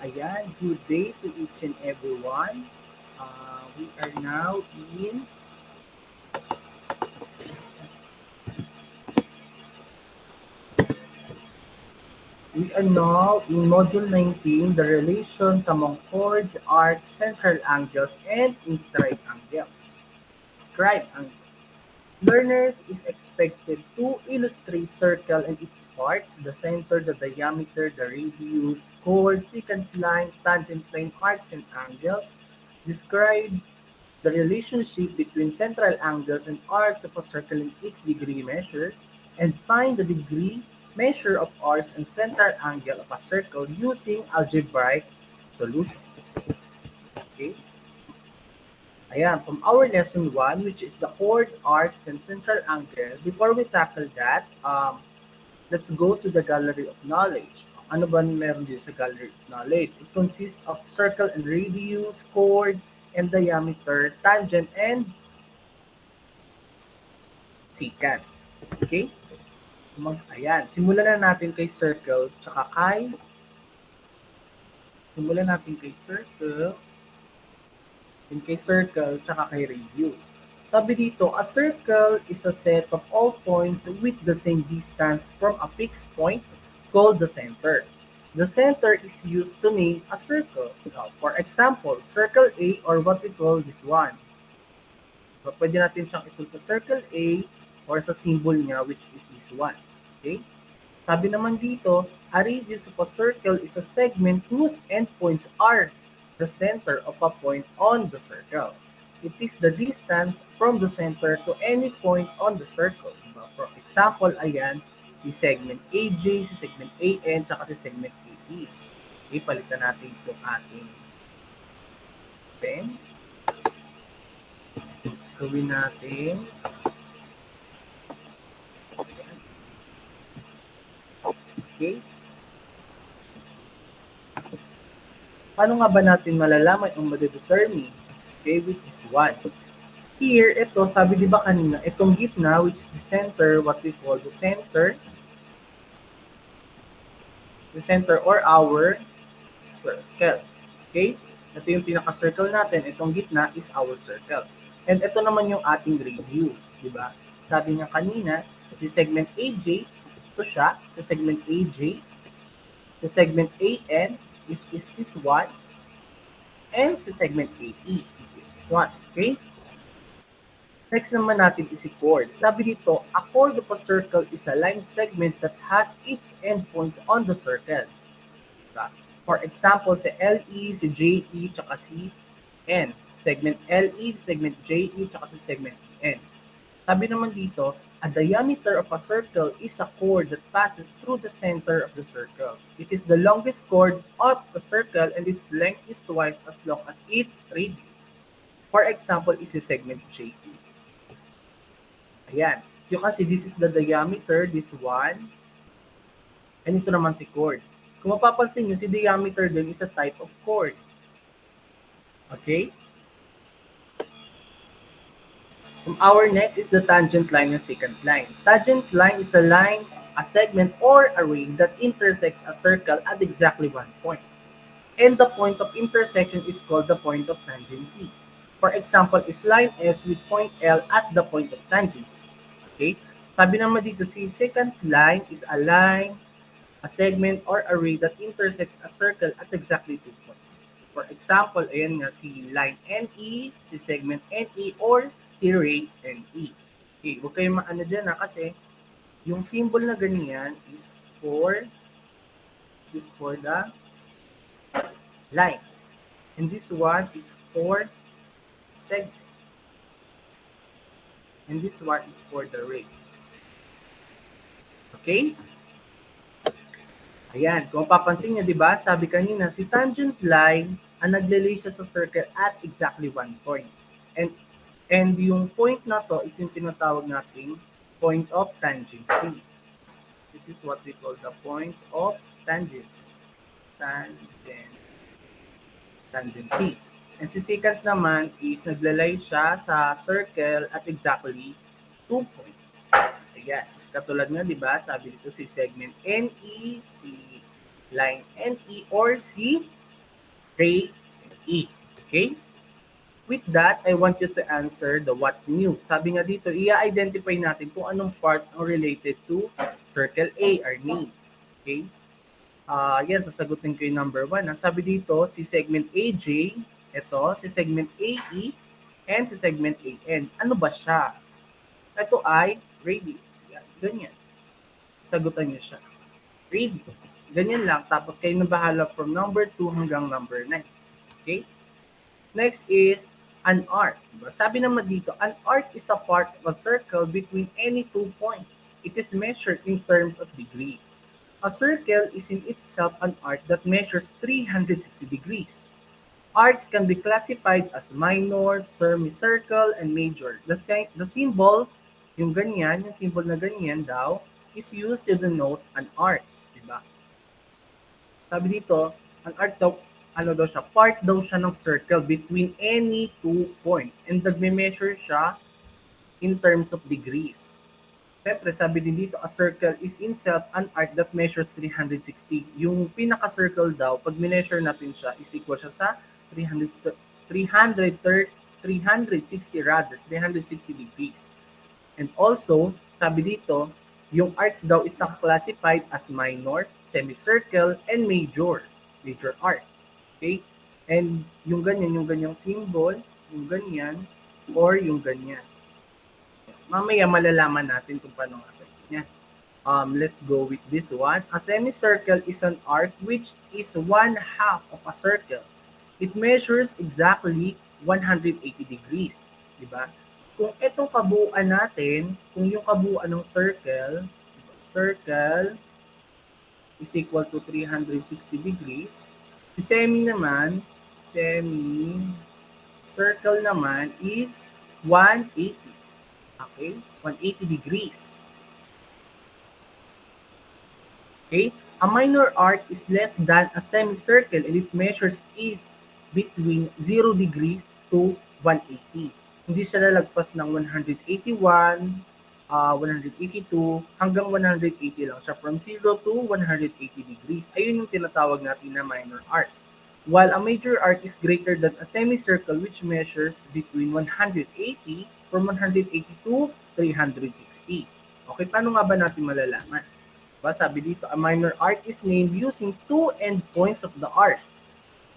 Ayan, good day to each and everyone. We are now in module 19, the relations among chords, arcs, central angles, and inscribed angles. Scribe angles. Learners is expected to illustrate circle and its parts, the center, the diameter, the radius, chord, secant line, tangent line, arcs, and angles. Describe the relationship between central angles and arcs of a circle and its degree measures, and find the degree measure of arcs and central angle of a circle using algebraic solutions. Okay? Ayan, from our lesson 1, which is the chord, arcs, and central angle, before we tackle that, let's go to the gallery of knowledge. Ano ba meron dito sa gallery of knowledge? It consists of circle and radius, chord, and diameter, tangent, and secant. Okay? Ayan. Simulan natin kay circle, then kay circle, tsaka kay radius. Sabi dito, a circle is a set of all points with the same distance from a fixed point called the center. The center is used to name a circle. Now, for example, circle A or what we call this one. So, pwede natin siyang isulat sa circle A or sa symbol niya which is this one. Okay? Sabi naman dito, a radius of a circle is a segment whose endpoints are the center of a point on the circle. It is the distance from the center to any point on the circle. Diba? For example, ayan, si segment AJ, si segment AN, tsaka si segment AE. Okay, palitan natin itong ating pen. Gawin natin. Okay. Paano nga ba natin malalaman o madedetermine? Okay, with this one. Here, ito, sabi di ba kanina, itong gitna, which is the center, what we call the center or our circle. Okay? Ito yung pinaka-circle natin. Itong gitna is our circle. And ito naman yung ating radius. Di ba? Sabi nga kanina, si segment AJ, ito siya, sa segment AJ, sa segment AN, which is this one, and sa segment AE, which is this one. Okay? Next naman natin is si chord. Sabi dito, a chord of a circle is a line segment that has its endpoints on the circle. Diba? For example, si LE, si JE, tsaka si N. Segment LE, si segment JE, tsaka si segment N. Sabi naman dito, a diameter of a circle is a chord that passes through the center of the circle. It is the longest chord of the circle and its length is twice as long as its radius. For example, is si segment JE. Ayan. You can see this is the diameter, this one. And ito naman si chord. Kung mapapansin nyo, si diameter din is a type of chord. Okay? Our next is the tangent line and secant line. Tangent line is a line, a segment, or a ring that intersects a circle at exactly one point. And the point of intersection is called the point of tangency. For example, is line S with point L as the point of tangency. Okay? Sabi naman dito, si secant line is a line, a segment, or array that intersects a circle at exactly 2 points. For example, ayan nga si line NE, si segment NE, or si ray NE. Okay, huwag kayong maano dyan kasi yung symbol na ganyan is for the line. And this one is for segment. And this one is for the ray. Okay? Ayan, kung papansin niyo, di ba, sabi kanina, si tangent line, ang naglelay siya sa circle at exactly one point. And yung point na to is yung tinatawag nating point of tangency. This is what we call the point of tangency. Tangency. And si secant naman is naglalay siya sa circle at exactly 2 points. Ayan. Katulad nga, di ba, sabi dito si segment NE, si line NE, or si Ray, and E. Okay? With that, I want you to answer the what's new. Sabi nga dito, i-identify natin kung anong parts ang related to circle A or name. Okay? Yan, sasagutin ko yung number 1. Sabi dito, si segment AJ, ito, si segment AE, and si segment AN. Ano ba siya? Ito ay radius. Yan, ganyan. Sagutan niyo siya. Radius. Ganyan lang. Tapos kayo na bahala from number 2 hanggang number 9. Okay? Next is an arc. Diba? Sabi naman dito, an arc is a part of a circle between any 2 points. It is measured in terms of degree. A circle is in itself an arc that measures 360 degrees. Arcs can be classified as minor, semicircle, and major. The symbol, yung ganyan, yung symbol na ganyan daw, is used to denote an arc. Diba? Sabi dito, an arc daw, ano daw siya, part daw siya ng circle between any 2 points. And nagme-measure siya in terms of degrees. Siyempre, sabi din dito, a circle is in itself an arc that measures 360. Yung pinaka-circle daw, pag measure natin siya, is equal siya sa 360 degrees. And also, sabi dito, yung arcs daw is classified as minor, semicircle, and major arc. Okay? And yung ganyang symbol, yung ganyan, or yung ganyan. Mamaya malalaman natin kung paano nga yan. Let's go with this one. A semicircle is an arc which is 1/2 of a circle. It measures exactly 180 degrees. Diba? Kung itong kabuuan natin, kung yung kabuuan ng circle is equal to 360 degrees, si circle naman is 180. Okay? 180 degrees. Okay? A minor arc is less than a semicircle and it measures is between 0 degrees to 180. Hindi siya lalagpas ng 181, 182, hanggang 180 lang siya. From 0 to 180 degrees. Ayun yung tinatawag natin na minor arc. While a major arc is greater than a semicircle which measures between 180 from 180 to 360. Okay, paano nga ba natin malalaman? Diba, sabi dito, a minor arc is named using 2 endpoints of the arc.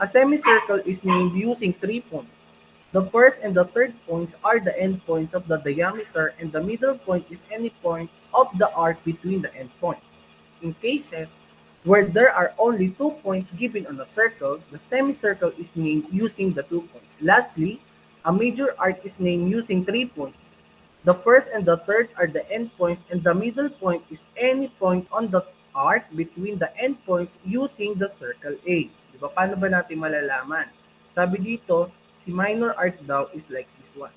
A semicircle is named using 3 points. The first and the third points are the endpoints of the diameter and the middle point is any point of the arc between the endpoints. In cases where there are only 2 points given on a circle, the semicircle is named using the 2 points. Lastly, a major arc is named using 3 points. The first and the third are the endpoints and the middle point is any point on the arc between the endpoints using the circle A. Diba? Paano ba natin malalaman? Sabi dito, si minor arc daw is like this one.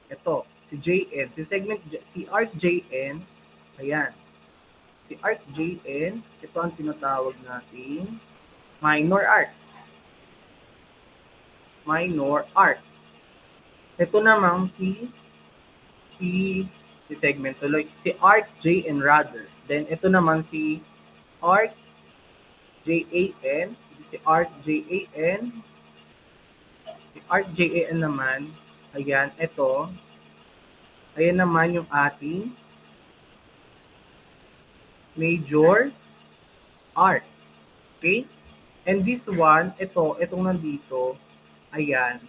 Ito, si JN, si arc JN, ayan. Si arc JN, ito ang tinatawag natin minor arc. Minor arc. Ito namang si segment tuloy. Si arc JN rather. Then ito naman si arc JAN. Si arc JAN. Si arc JAN naman. Ayan, ito. Ayan naman yung ating major arc. Okay? And this one, itong nandito, ayan,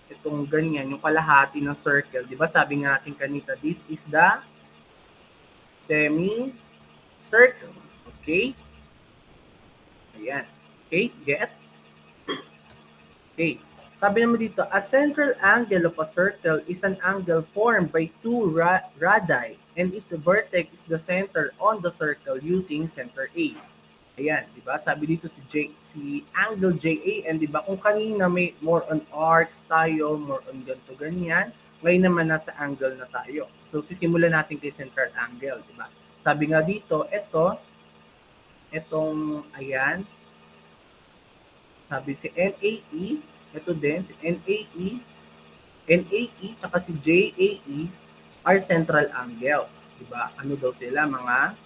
itong ganyan, yung kalahati ng circle. Di ba sabi nga natin kanina, this is the semicircle. Okay? Ayan. Okay? Gets? Okay. Sabi naman dito, a central angle of a circle is an angle formed by 2 radii and its vertex is the center on the circle using center A. Ayan, di ba? Sabi dito si angle JAN, di ba? Kung kanina may more on arcs tayo, more on ganito, ganyan. Ngayon naman nasa angle na tayo. So, sisimulan natin kay central angle, di ba? Sabi nga dito, ayan. Sabi si NAE, ito din, si NAE, tsaka si JAE are central angles. Di ba? Ano daw sila? Mga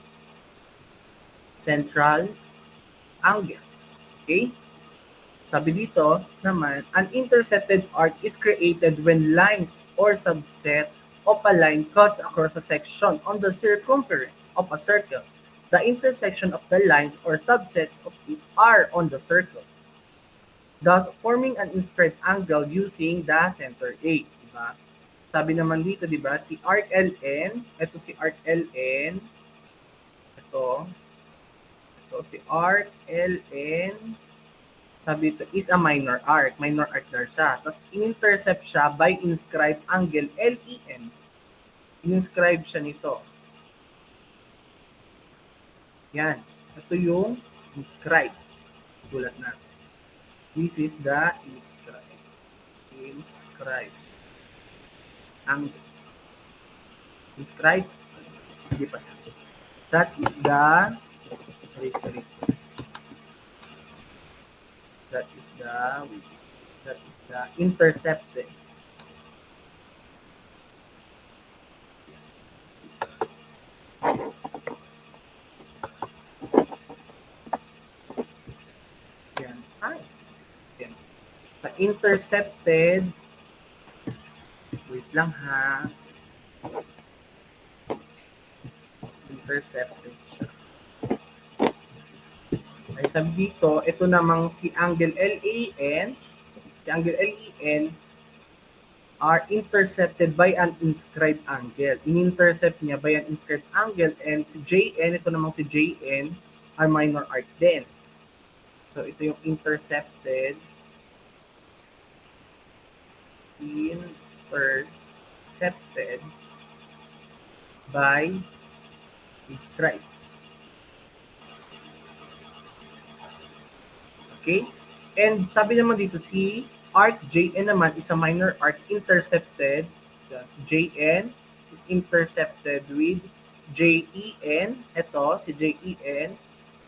central angles. Okay? Sabi dito naman, an intercepted arc is created when lines or subset of a line cuts across a section on the circumference of a circle. The intersection of the lines or subsets of it are on the circle, thus forming an inscribed angle using the center A. Diba? Sabi naman dito, di ba, si arc LN, ito si arc LN, ito, ito si arc LN, sabi ito is a minor arc na siya. Tapos in-intercept siya by inscribed angle LEN. In-inscribe siya nito. Yan. Ito yung inscribed. Sulat natin. This is the inscribed. Inscribed. Angle. Inscribed. Hindi pa siya. That is the that is the intercepted. Yan. Yan. The intercepted, wait lang ha. Intercepted siya. Ay sabi dito, ito namang si angle LAN, si angle LEN are intercepted by an inscribed angle. In-intercept niya by an inscribed angle, and si JN, ito namang si JN, are minor arc din. So ito yung intercepted by inscribed. Okay? And sabi naman dito, si arc JN naman is a minor arc intercepted. So, si JN is intercepted with JEN. Ito, si JEN.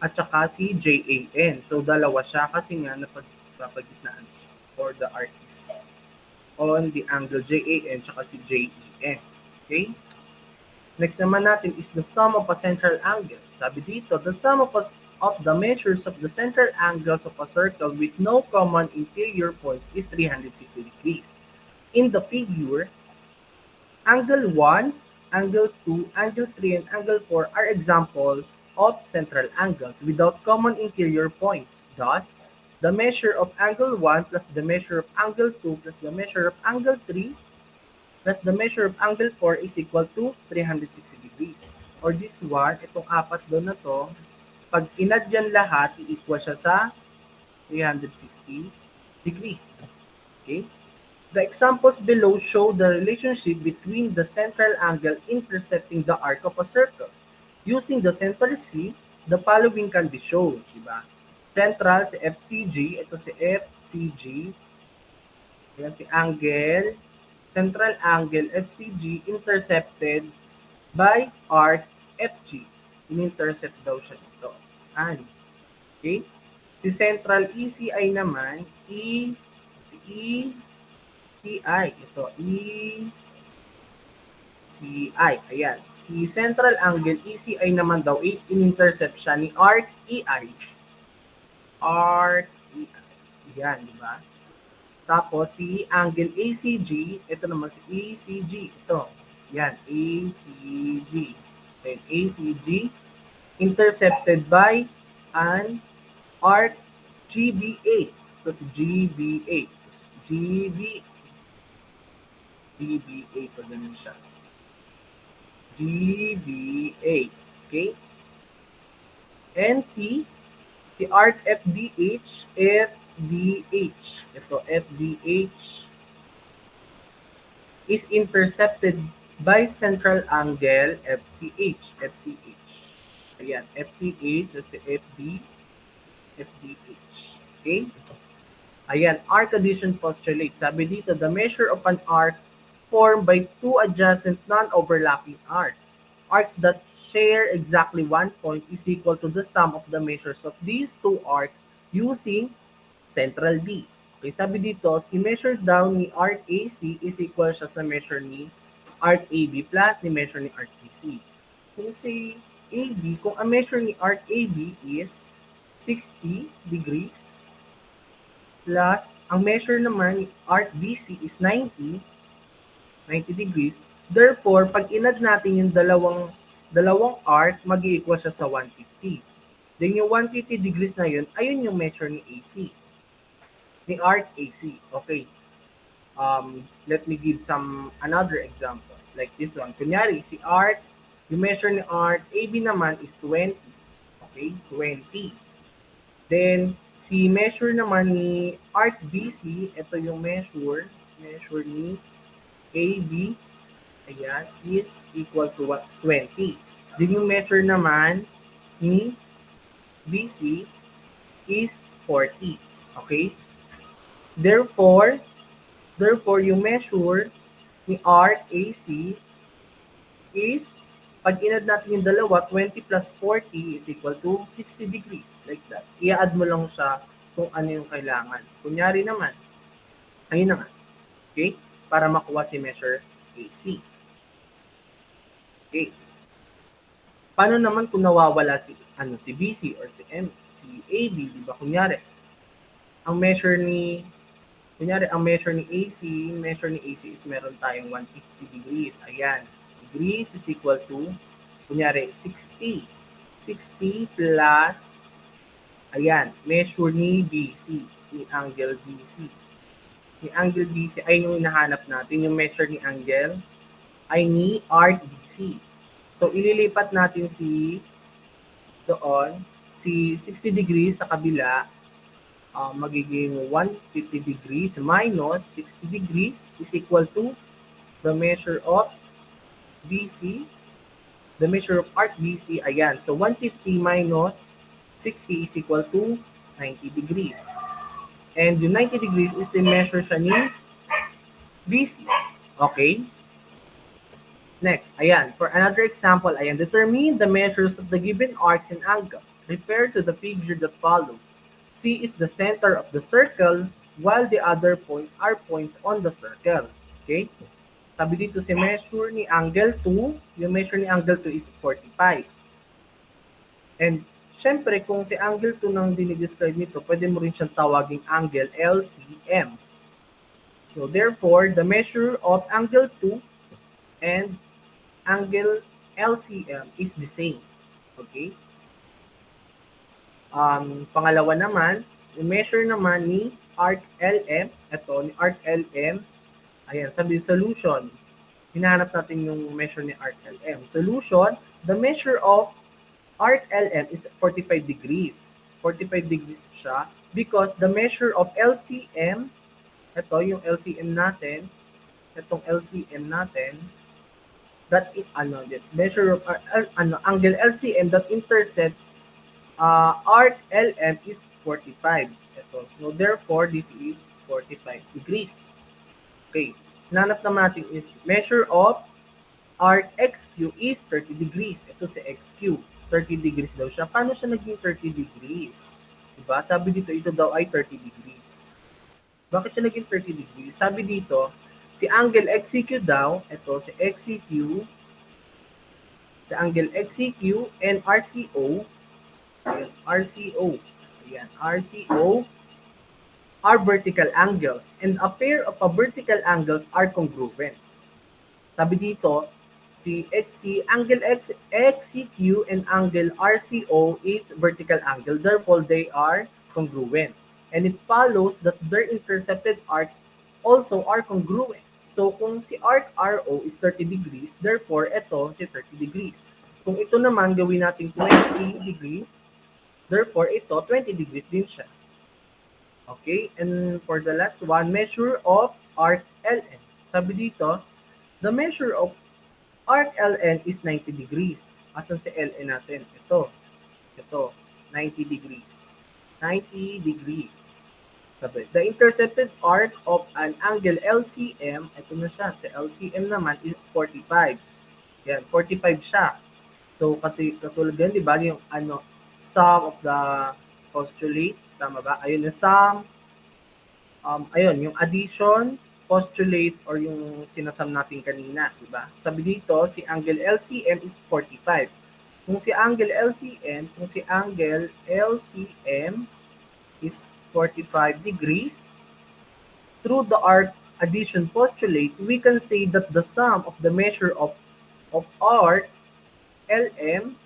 At saka si JAN. So, dalawa siya kasi nga napagpapagitnaan siya. Or the arc is on the angle JAN tsaka si JEN. Okay? Next naman natin is the sum of a central angle. Sabi dito, the sum of the measures of the central angles of a circle with no common interior points is 360 degrees. In the figure, angle 1, angle 2, angle 3, and angle 4 are examples of central angles without common interior points. Thus, the measure of angle 1 plus the measure of angle 2 plus the measure of angle 3 plus the measure of angle 4 is equal to 360 degrees. Or this one, itong apat doon na to, pag inad yan lahat, i-equal siya sa 360 degrees. Okay? The examples below show the relationship between the central angle intersecting the arc of a circle. Using the center C, the following can be shown. Diba? Central, si FCG. Ito si FCG. Yan si angle. Central angle FCG intercepted by arc FG. In-intercept daw siya dito. Okay? Si central ECI naman, ECI, ito, ECI, ayan. Si central angle ECI naman daw is in-intercept siya ni arc EI. Arc EI. Yan, di ba? Tapos si angle ACG, ito naman si ECG, ito. Yan, ACG. And ACG intercepted by an arc GBA. Ito si GBA. GBA pa ganun siya. GBA. Okay? And si arc FDH. Ito, FDH is intercepted by central angle FCH. Ayan, FCH, that's FDH. Okay? Ayan, arc addition postulate. Sabi dito, the measure of an arc formed by two adjacent non-overlapping arcs. Arcs that share exactly one point is equal to the sum of the measures of these two arcs using central D. Okay, sabi dito, si measure daw ni arc AC is equal siya sa measure ni arc AB plus ni measure ni arc BC. Kung si AB, kung ang measure ni arc AB is 60 degrees, plus ang measure naman ni arc BC is 90 degrees. Therefore, pag inad natin yung dalawang arc, mag-i-equal siya sa 150. Then yung 150 degrees na yun, ayun yung measure ni AC. Ni arc AC. Okay. Let me give some another example. Like this one. Kunyari, si arc, yung measure ni arc AB naman is 20. Okay, 20. Then, si measure naman ni arc BC, ito yung measure ni AB, ayan, is equal to what? 20. Then yung measure naman ni BC is 40. Okay? Therefore, yung measure ni arc AC is, pag inad natin yung dalawa, 20 plus 40 is equal to 60 degrees. Like that. I-add mo lang siya kung ano yung kailangan. Kunyari naman, ayun na nga. Okay? Para makuha si measure AC. Okay. Paano naman kung nawawala si BC or si AB, di ba? Ang measure ni AC is meron tayong 150 degrees. Ayan. Degrees is equal to, kunyari, 60. 60 plus, ayan, measure ni BC, ni angle BC. Ni angle BC ay yung hinahanap natin, yung measure ni angle ay ni arc BC. So, ililipat natin si 60 degrees sa kabila, magiging 150 degrees minus 60 degrees is equal to the measure of BC, the measure of arc BC, ayan. So, 150 minus 60 is equal to 90 degrees. And yung 90 degrees is a measure siya ni BC. Okay? Next, ayan. For another example, ayan. Determine the measures of the given arcs and angles. Refer to the figure that follows. C is the center of the circle, while the other points are points on the circle. Okay? Sabi dito si measure ni angle 2, yung measure ni angle 2 is 45. And syempre, kung si angle 2 nang dinidescribe nito, pwede mo rin siyang tawaging angle LCM. So therefore, the measure of angle 2 and angle LCM is the same. Okay? Pangalawa naman, measure naman ni arc LM. Ito, ni arc LM. Ayan, sabi solution. Hinahanap natin yung measure ni arc LM. Solution, the measure of arc LM is 45 degrees. 45 degrees siya because the measure of LCM, ito yung LCM natin, itong LCM natin, that measure of angle LCM that intersects arc LM is 45. Ito. So therefore, this is 45 degrees. Okay. Nanap naman natin is measure of arc XQ is 30 degrees. Ito si XQ. 30 degrees daw siya. Paano siya naging 30 degrees? Diba? Sabi dito, ito daw ay 30 degrees. Bakit siya naging 30 degrees? Sabi dito, si angle XCQ daw, ito si XCQ, si angle XCQ and RCO, ayan, RCO are vertical angles and a pair of vertical angles are congruent. Sabi dito, angle XCQ and angle RCO is vertical angle, therefore they are congruent. And it follows that their intercepted arcs also are congruent. So kung si arc RO is 30 degrees, therefore ito si 30 degrees. Kung ito naman gawin natin 20 degrees, therefore ito 20 degrees din siya. Okay, and for the last one, measure of arc LN. Sabi dito, the measure of arc LN is 90 degrees. Asan si LN natin? Ito, 90 degrees. 90 degrees. Sabi, the intercepted arc of an angle LCM, ito na siya, si LCM naman is 45. Yan, 45 siya. So, katulad yan, di ba, yung sum of the postulate, tama ba? Ayun, yung sum, ayun, yung addition, postulate, or yung sinasam natin kanina, di ba? Sabi dito, si angle LCM is 45. Kung si angle LCM is 45 degrees, through the arc addition postulate, we can say that the sum of the measure of arc LM,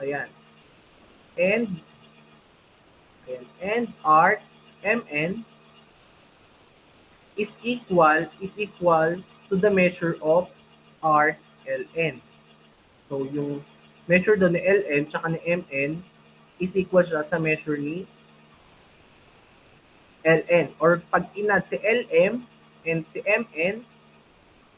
ayan, and, and arc MN is equal to the measure of arc LN. So yung measure doon ni LM tsaka ni MN is equal siya sa measure ni LN. Or pag inad si LM and si MN,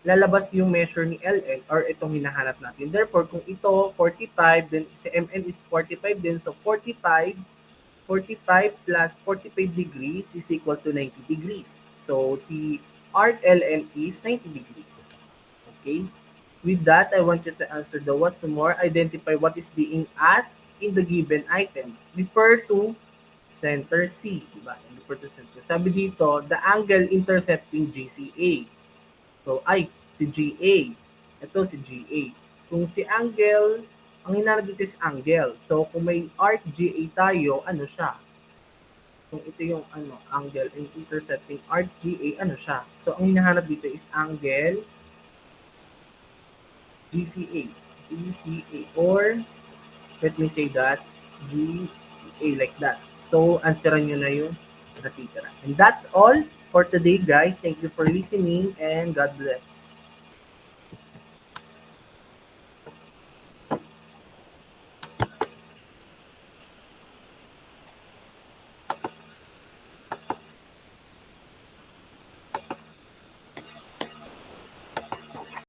lalabas yung measure ni LN or itong hinahanap natin. Therefore, kung ito 45, then si MN is 45 din. So 45 plus 45 degrees is equal to 90 degrees. So si arc LN is 90 degrees. Okay? With that, I want you to answer the what's more, identify what is being asked in the given items. Refer to center C. Diba? Refer to center. Sabi dito, the angle intercepting GCA. So, si GA. Ito si GA. Kung si angle, ang hinahanap dito is angle. So, kung may arc GA tayo, ano siya? Kung ito yung angle and intercepting arc GA, ano siya? So, ang hinahanap dito is angle GCA. GCA. Or, let me say that, GCA like that. So, answeran nyo na yung natitira. And that's all for today, guys. Thank you for listening and God bless.